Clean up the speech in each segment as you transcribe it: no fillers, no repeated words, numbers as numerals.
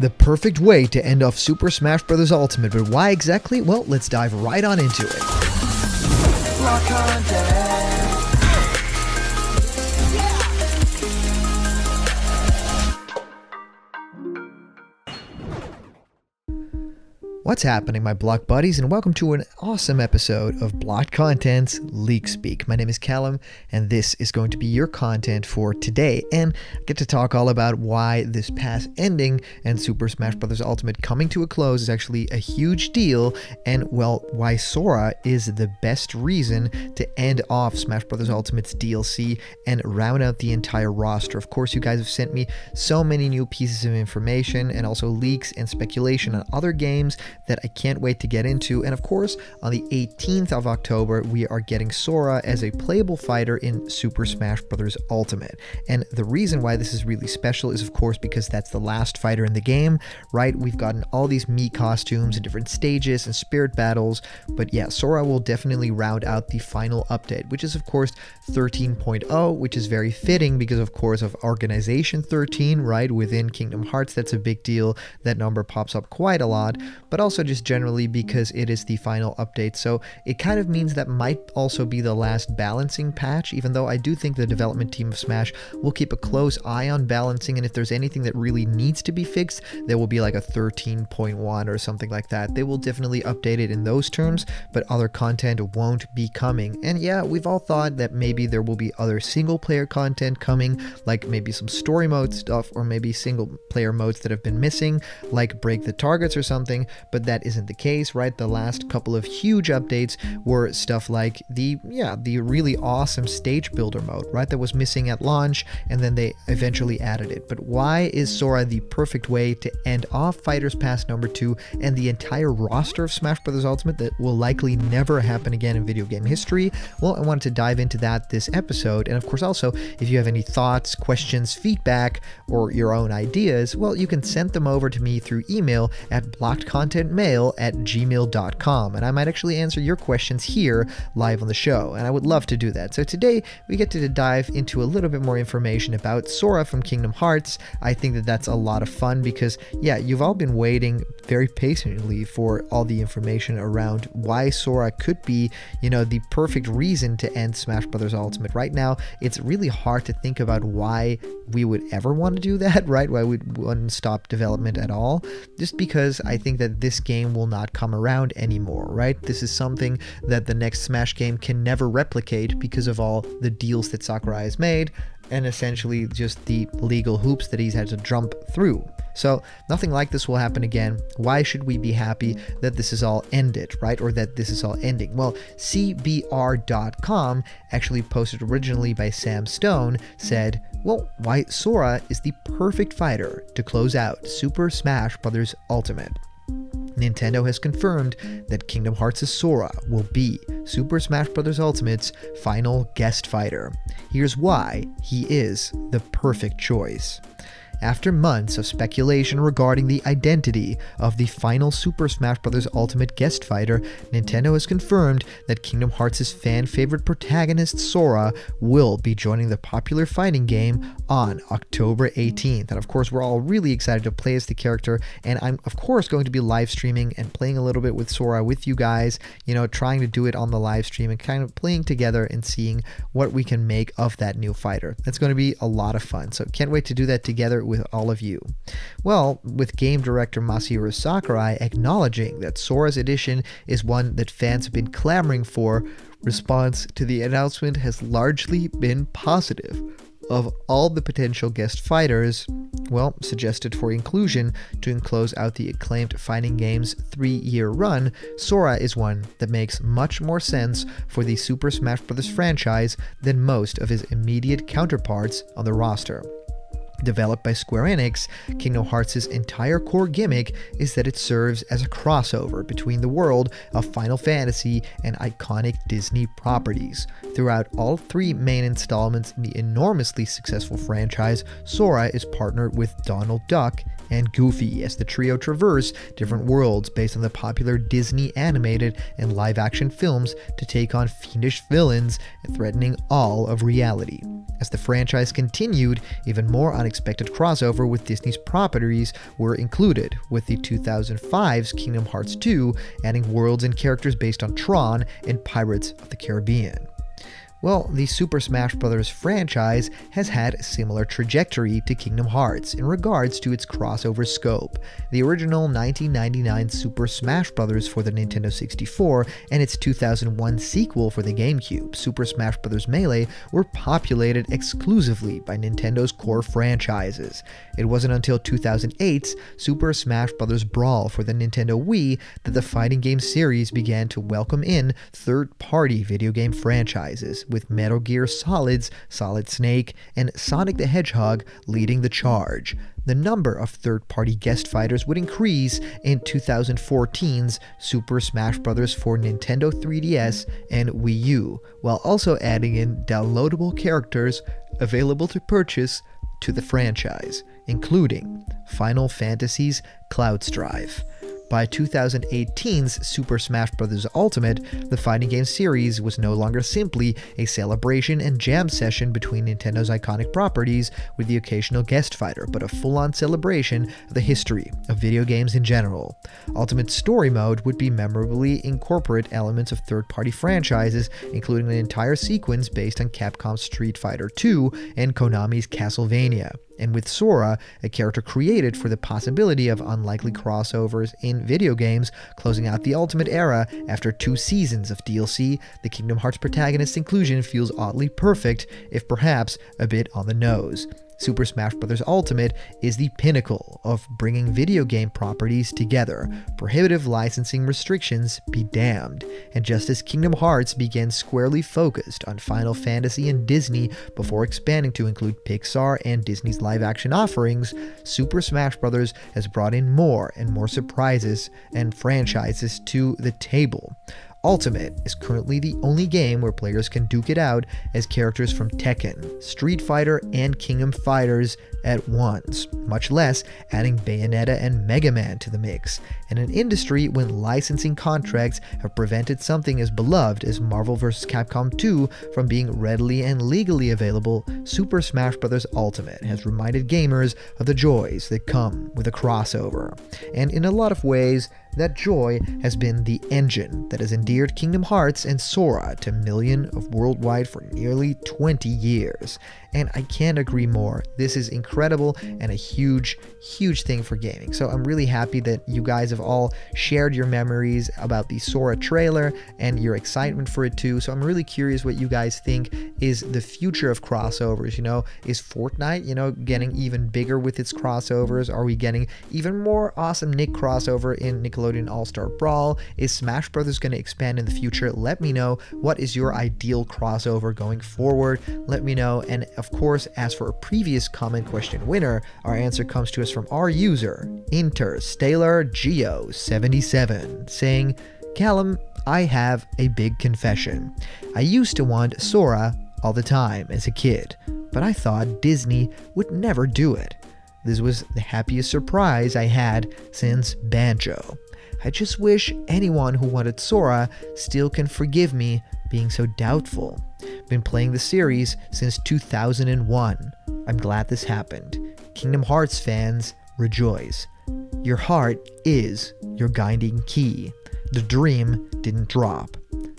The perfect way to end off Super Smash Bros. Ultimate, but why exactly? Well, let's dive right on into it. Block content. What's happening, my block buddies, and welcome to an awesome episode of Blocked Content's Leak Speak. My name is Callum, and this is going to be your content for today, and I get to talk all about why this past ending and Super Smash Bros. Ultimate coming to a close is actually a huge deal, and, well, why Sora is the best reason to end off Smash Bros. Ultimate's DLC and round out the entire roster. Of course, you guys have sent me so many new pieces of information and also leaks and speculation on other games that I can't wait to get into. And of course, on the 18th of October, we are getting Sora as a playable fighter in Super Smash Bros. Ultimate. And the reason why this is really special is, of course, because that's the last fighter in the game, right? We've gotten all these Mii costumes and different stages and spirit battles, but yeah, Sora will definitely round out the final update, which is, of course, 13.0, which is very fitting because, of course, of Organization 13, right? Within Kingdom Hearts, that's a big deal. That number pops up quite a lot, but also just generally because it is the final update. So it kind of means that might also be the last balancing patch, even though I do think the development team of Smash will keep a close eye on balancing, and if there's anything that really needs to be fixed, there will be like a 13.1 or something like that. They will definitely update it in those terms, but other content won't be coming. And yeah, we've all thought that maybe there will be other single player content coming, like maybe some story mode stuff, or maybe single player modes that have been missing, like break the targets or something, but that isn't the case, right? The last couple of huge updates were stuff like the really awesome stage builder mode, right? That was missing at launch, and then they eventually added it. But why is Sora the perfect way to end off Fighters Pass number 2 and the entire roster of Smash Bros. Ultimate that will likely never happen again in video game history? Well, I wanted to dive into that this episode, and of course also, if you have any thoughts, questions, feedback, or your own ideas, well, you can send them over to me through email at blockedcontentmail@gmail.com, and I might actually answer your questions here live on the show, and I would love to do that. So today we get to dive into a little bit more information about Sora from Kingdom Hearts. I think that that's a lot of fun because, yeah, you've all been waiting very patiently for all the information around why Sora could be, the perfect reason to end Smash Bros. Ultimate. Right now, it's really hard to think about why we would ever want to do that, right? Why we wouldn't stop development at all, just because I think that this game will not come around anymore, right? This is something that the next Smash game can never replicate because of all the deals that Sakurai has made and essentially just the legal hoops that he's had to jump through. So nothing like this will happen again. Why should we be happy that this is all ended, right? Or that this is all ending? Well, CBR.com, actually posted originally by Sam Stone, said, well, why Sora is the perfect fighter to close out Super Smash Bros. Ultimate. Nintendo has confirmed that Kingdom Hearts' Sora will be Super Smash Bros. Ultimate's final guest fighter. Here's why he is the perfect choice. After months of speculation regarding the identity of the final Super Smash Bros. Ultimate guest fighter, Nintendo has confirmed that Kingdom Hearts' fan-favorite protagonist Sora will be joining the popular fighting game on October 18th. And of course, we're all really excited to play as the character, and I'm of course going to be live streaming and playing a little bit with Sora with you guys, trying to do it on the live stream and kind of playing together and seeing what we can make of that new fighter. That's going to be a lot of fun, so can't wait to do that together with all of you. Well, with game director Masahiro Sakurai acknowledging that Sora's edition is one that fans have been clamoring for, response to the announcement has largely been positive. Of all the potential guest fighters, well, suggested for inclusion to close out the acclaimed fighting game's 3-year run, Sora is one that makes much more sense for the Super Smash Bros. Franchise than most of his immediate counterparts on the roster. Developed by Square Enix, Kingdom Hearts' entire core gimmick is that it serves as a crossover between the world of Final Fantasy and iconic Disney properties. Throughout all 3 main installments in the enormously successful franchise, Sora is partnered with Donald Duck and Goofy as the trio traverse different worlds based on the popular Disney animated and live-action films to take on fiendish villains threatening all of reality. As the franchise continued, even more unexpected unexpected crossover with Disney's properties were included, with the 2005's Kingdom Hearts 2 adding worlds and characters based on Tron and Pirates of the Caribbean. Well, the Super Smash Bros. Franchise has had a similar trajectory to Kingdom Hearts in regards to its crossover scope. The original 1999 Super Smash Bros. For the Nintendo 64 and its 2001 sequel for the GameCube, Super Smash Bros. Melee, were populated exclusively by Nintendo's core franchises. It wasn't until 2008's Super Smash Bros. Brawl for the Nintendo Wii that the fighting game series began to welcome in third-party video game franchises, with Metal Gear Solid's Solid Snake and Sonic the Hedgehog leading the charge. The number of third-party guest fighters would increase in 2014's Super Smash Bros. For Nintendo 3DS and Wii U, while also adding in downloadable characters available to purchase to the franchise, including Final Fantasy's Cloud Strife. By 2018's Super Smash Bros. Ultimate, the fighting game series was no longer simply a celebration and jam session between Nintendo's iconic properties with the occasional guest fighter, but a full-on celebration of the history of video games in general. Ultimate Story Mode would be memorably incorporate elements of third-party franchises, including an entire sequence based on Capcom's Street Fighter II and Konami's Castlevania. And with Sora, a character created for the possibility of unlikely crossovers in video games, closing out the Ultimate era after 2 seasons of DLC, the Kingdom Hearts protagonist's inclusion feels oddly perfect, if perhaps a bit on the nose. Super Smash Bros. Ultimate is the pinnacle of bringing video game properties together. Prohibitive licensing restrictions be damned. And just as Kingdom Hearts began squarely focused on Final Fantasy and Disney before expanding to include Pixar and Disney's live-action offerings, Super Smash Bros. Has brought in more and more surprises and franchises to the table. Ultimate is currently the only game where players can duke it out as characters from Tekken, Street Fighter, and Kingdom Fighters at once, much less adding Bayonetta and Mega Man to the mix. In an industry when licensing contracts have prevented something as beloved as Marvel vs. Capcom 2 from being readily and legally available, Super Smash Bros. Ultimate has reminded gamers of the joys that come with a crossover. And in a lot of ways, that joy has been the engine that has endeared Kingdom Hearts and Sora to millions of worldwide for nearly 20 years. And I can't agree more. This is incredible and a huge, huge thing for gaming. So I'm really happy that you guys have all shared your memories about the Sora trailer and your excitement for it too. So I'm really curious what you guys think is the future of crossovers. Is Fortnite, getting even bigger with its crossovers? Are we getting even more awesome Nick crossover in Nickelodeon All-Star Brawl? Is Smash Bros. Going to expand in the future? Let me know. What is your ideal crossover going forward? Let me know. And of course, as for a previous comment question winner, our answer comes to us from our user, InterstellarGeo77, saying, Callum, I have a big confession. I used to want Sora all the time as a kid, but I thought Disney would never do it. This was the happiest surprise I had since Banjo. I just wish anyone who wanted Sora still can forgive me being so doubtful. Been playing the series since 2001. I'm glad this happened. Kingdom Hearts fans, rejoice. Your heart is your guiding key. The dream didn't drop.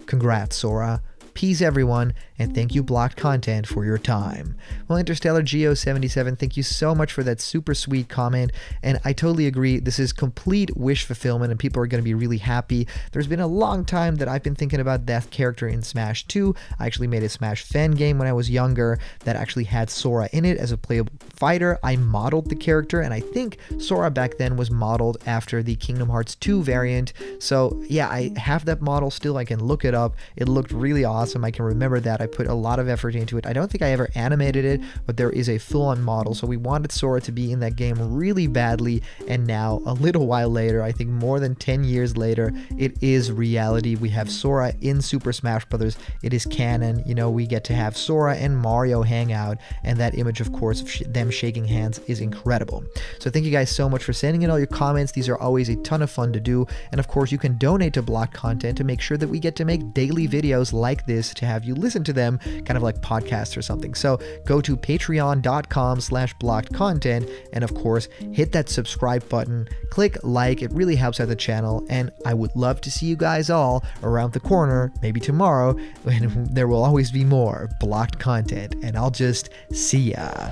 Congrats, Sora. Peace, everyone, and thank you, Blocked Content, for your time. Well, Interstellar Geo77, thank you so much for that super sweet comment, and I totally agree. This is complete wish fulfillment, and people are going to be really happy. There's been a long time that I've been thinking about that character in Smash 2. I actually made a Smash fan game when I was younger that actually had Sora in it as a playable fighter. I modeled the character, and I think Sora back then was modeled after the Kingdom Hearts 2 variant. So yeah, I have that model still. I can look it up. It looked really awesome. I can remember that. I put a lot of effort into it. I don't think I ever animated it, but there is a full-on model. So we wanted Sora to be in that game really badly, and now a little while later, I think more than 10 years later, it is reality. We have Sora in Super Smash Bros. It is canon. We get to have Sora and Mario hang out, and that image, of course, of them shaking hands is incredible. So thank you guys so much for sending in all your comments. These are always a ton of fun to do, and of course, you can donate to Blocked Content to make sure that we get to make daily videos like this to have you listen to them them, kind of like podcasts or something. So go to patreon.com/blockedcontent, and of course, hit that subscribe button, click like, it really helps out the channel, and I would love to see you guys all around the corner, maybe tomorrow, when there will always be more blocked content, and I'll just see ya.